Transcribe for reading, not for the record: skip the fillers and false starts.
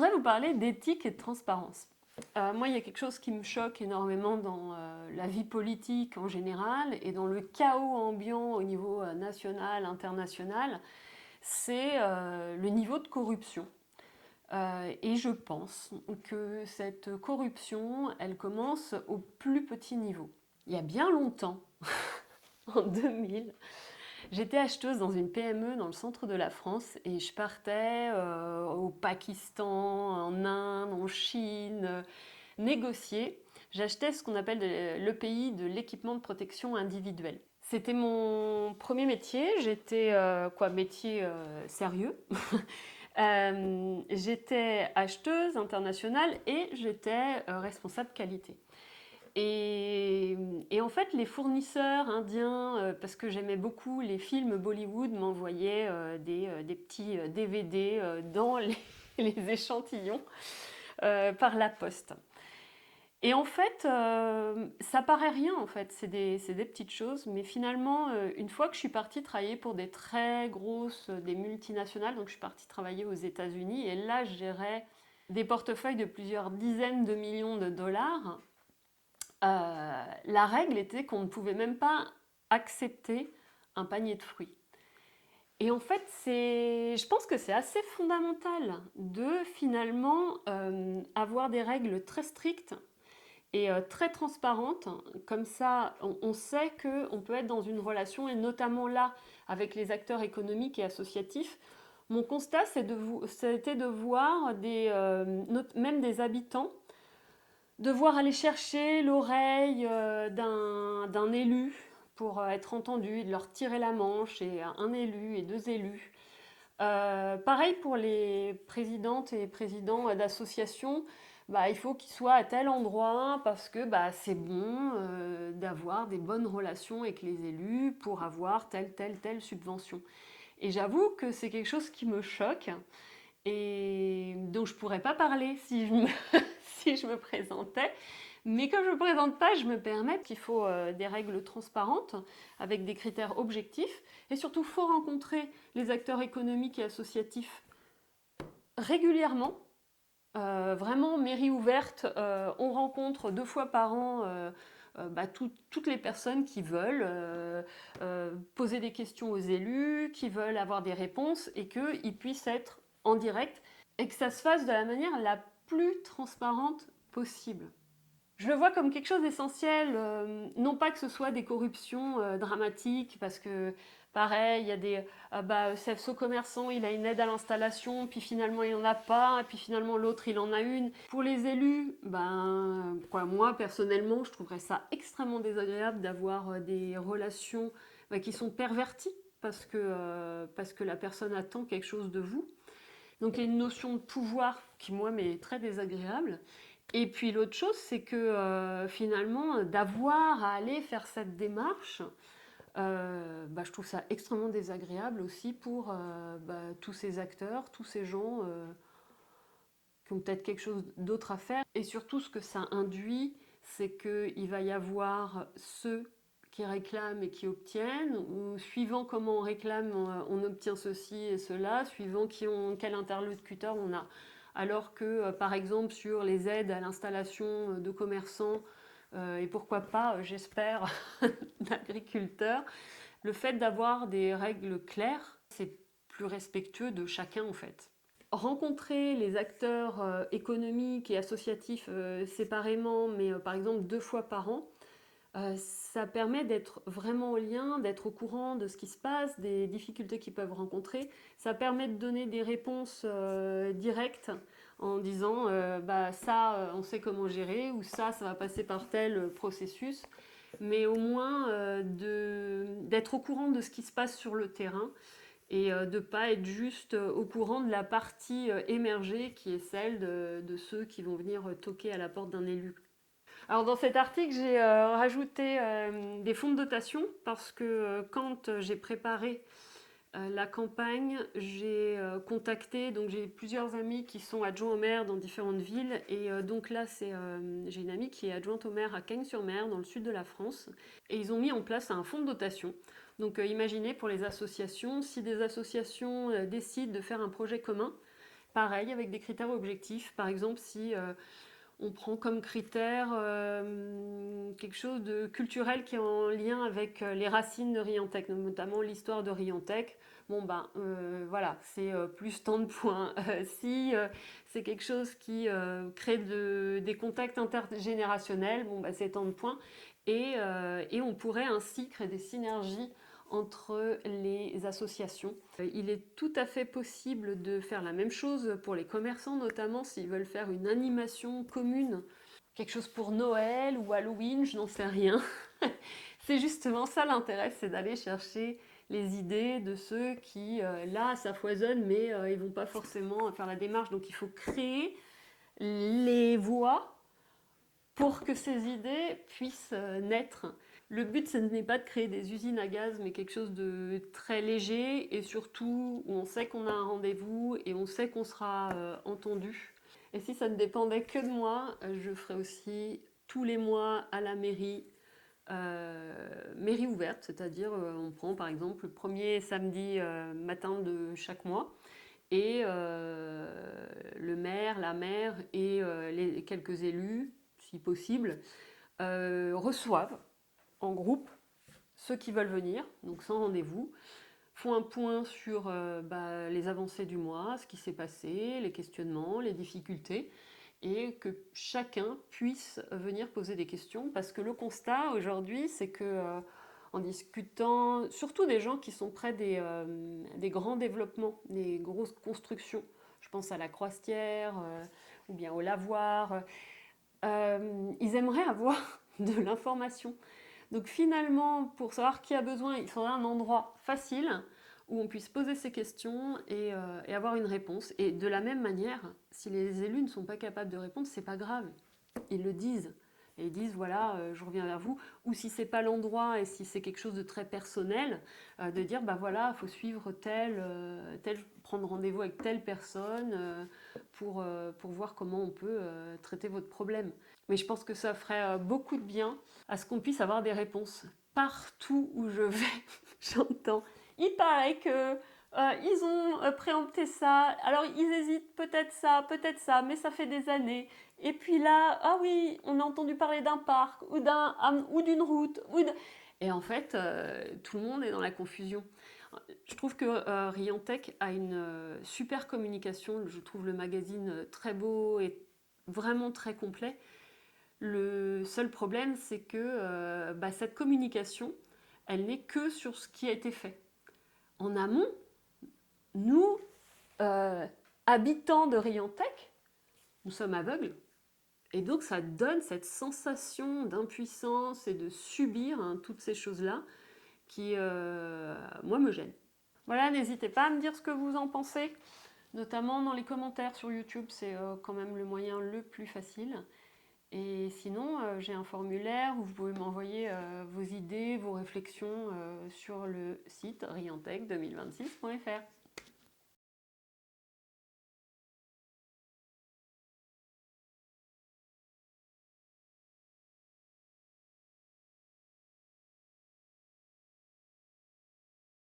voudrais vous parler d'éthique et de transparence. Moi, il y a quelque chose qui me choque énormément dans la vie politique en général et dans le chaos ambiant au niveau national, international, c'est le niveau de corruption. Et je pense que cette corruption, elle commence au plus petit niveau. Il y a bien longtemps, en 2000, j'étais acheteuse dans une PME dans le centre de la France et je partais au Pakistan, en Inde, en Chine, négocier. J'achetais ce qu'on appelle le pays de l'équipement de protection individuelle. C'était mon premier métier, j'étais métier sérieux. J'étais acheteuse internationale et j'étais responsable qualité. Et, et en fait, les fournisseurs indiens, parce que j'aimais beaucoup les films Bollywood, m'envoyaient des petits DVD dans les échantillons par la poste. Et en fait, ça paraît rien en fait, c'est des petites choses, mais finalement, une fois que je suis partie travailler pour des très grosses, des multinationales, donc je suis partie travailler aux États-Unis, et là, je gérais des portefeuilles de plusieurs dizaines de millions de dollars. La règle était qu'on ne pouvait même pas accepter un panier de fruits. Et en fait, je pense que c'est assez fondamental de finalement avoir des règles très strictes et très transparentes. Comme ça, on sait qu'on peut être dans une relation, et notamment là, avec les acteurs économiques et associatifs. Mon constat, c'était de voir même des habitants devoir aller chercher l'oreille d'un élu pour être entendu, et de leur tirer la manche, et un élu et deux élus. Pareil pour les présidentes et présidents d'associations, bah, il faut qu'ils soient à tel endroit parce que bah, c'est bon d'avoir des bonnes relations avec les élus pour avoir telle subvention. Et j'avoue que c'est quelque chose qui me choque et dont je ne pourrais pas parler si si je me présentais. Mais comme je ne me présente pas, je me permets qu'il faut des règles transparentes avec des critères objectifs. Et surtout, il faut rencontrer les acteurs économiques et associatifs régulièrement. Vraiment, mairie ouverte, on rencontre 2 fois par an toutes les personnes qui veulent poser des questions aux élus, qui veulent avoir des réponses et qu'ils puissent être en direct et que ça se fasse de la manière la plus transparente possible. Je le vois comme quelque chose d'essentiel, non pas que ce soit des corruptions dramatiques, parce que pareil, il y a ce commerçant, il a une aide à l'installation, puis finalement il n'en a pas, et puis finalement l'autre il en a une. Pour les élus, moi personnellement, je trouverais ça extrêmement désagréable d'avoir des relations qui sont perverties, parce que la personne attend quelque chose de vous. Donc il y a une notion de pouvoir qui, moi, m'est très désagréable. Et puis l'autre chose, c'est que finalement, d'avoir à aller faire cette démarche, je trouve ça extrêmement désagréable aussi pour tous ces acteurs, tous ces gens qui ont peut-être quelque chose d'autre à faire. Et surtout, ce que ça induit, c'est qu'il va y avoir ceux qui réclament et qui obtiennent, ou suivant comment on réclame, on obtient ceci et cela, suivant quel interlocuteur on a. Alors que, par exemple, sur les aides à l'installation de commerçants, et pourquoi pas, j'espère, d'agriculteurs, le fait d'avoir des règles claires, c'est plus respectueux de chacun en fait. Rencontrer les acteurs économiques et associatifs séparément, mais par exemple 2 fois par an, ça permet d'être vraiment au lien, d'être au courant de ce qui se passe, des difficultés qu'ils peuvent rencontrer. Ça permet de donner des réponses directes en disant on sait comment gérer, ou ça va passer par tel processus. Mais au moins d'être au courant de ce qui se passe sur le terrain et de ne pas être juste au courant de la partie émergée qui est celle de ceux qui vont venir toquer à la porte d'un élu. Alors dans cet article, j'ai rajouté des fonds de dotation parce que quand j'ai préparé la campagne, j'ai contacté, donc j'ai plusieurs amis qui sont adjoints au maire dans différentes villes, et donc là j'ai une amie qui est adjointe au maire à Cagnes-sur-Mer dans le sud de la France, et ils ont mis en place un fonds de dotation. Donc imaginez pour les associations, si des associations décident de faire un projet commun, pareil, avec des critères objectifs. Par exemple, si on prend comme critère quelque chose de culturel qui est en lien avec les racines de Riantec, notamment l'histoire de Riantec. Bon ben voilà, c'est plus tant de points. Si c'est quelque chose qui crée des contacts intergénérationnels, bon ben c'est tant de points. Et on pourrait ainsi créer des synergies entre les associations. Il est tout à fait possible de faire la même chose pour les commerçants, notamment s'ils veulent faire une animation commune, quelque chose pour Noël ou Halloween, je n'en sais rien. C'est justement ça l'intérêt, c'est d'aller chercher les idées de ceux qui, là, ça foisonne, mais ils vont pas forcément faire la démarche. Donc il faut créer les voies pour que ces idées puissent naître. Le but, ce n'est pas de créer des usines à gaz, mais quelque chose de très léger et surtout où on sait qu'on a un rendez-vous et on sait qu'on sera entendu. Et si ça ne dépendait que de moi, je ferais aussi tous les mois à la mairie ouverte, c'est-à-dire on prend par exemple le premier samedi matin de chaque mois et le maire, la maire et les quelques élus, si possible, reçoivent en groupe ceux qui veulent venir, donc sans rendez-vous, font un point sur les avancées du mois, ce qui s'est passé, les questionnements, les difficultés, et que chacun puisse venir poser des questions, parce que le constat aujourd'hui, c'est que en discutant, surtout des gens qui sont près des grands développements, des grosses constructions, je pense à la Croistière ou bien au Lavoir, ils aimeraient avoir de l'information. Donc finalement, pour savoir qui a besoin, il faudra un endroit facile où on puisse poser ses questions et avoir une réponse. Et de la même manière, si les élus ne sont pas capables de répondre, c'est pas grave. Ils le disent. Et ils disent voilà, je reviens vers vous. Ou si c'est pas l'endroit et si c'est quelque chose de très personnel, de dire bah voilà, il faut suivre prendre rendez-vous avec telle personne pour voir comment on peut traiter votre problème. Mais je pense que ça ferait beaucoup de bien à ce qu'on puisse avoir des réponses. Partout où je vais, j'entends. Il paraît que ils ont préempté ça, alors ils hésitent peut-être ça, mais ça fait des années. Et puis là, ah oui, on a entendu parler d'un parc ou d'une route. Et en fait, tout le monde est dans la confusion. Je trouve que Riantec a une super communication. Je trouve le magazine très beau et vraiment très complet. Le seul problème, c'est que cette communication, elle n'est que sur ce qui a été fait. En amont, nous, habitants de Riantec, nous sommes aveugles. Et donc ça donne cette sensation d'impuissance et de subir toutes ces choses-là qui, moi, me gênent. Voilà, n'hésitez pas à me dire ce que vous en pensez, notamment dans les commentaires sur YouTube, c'est quand même le moyen le plus facile. Et sinon, j'ai un formulaire où vous pouvez m'envoyer vos idées, vos réflexions sur le site riantec2026.fr.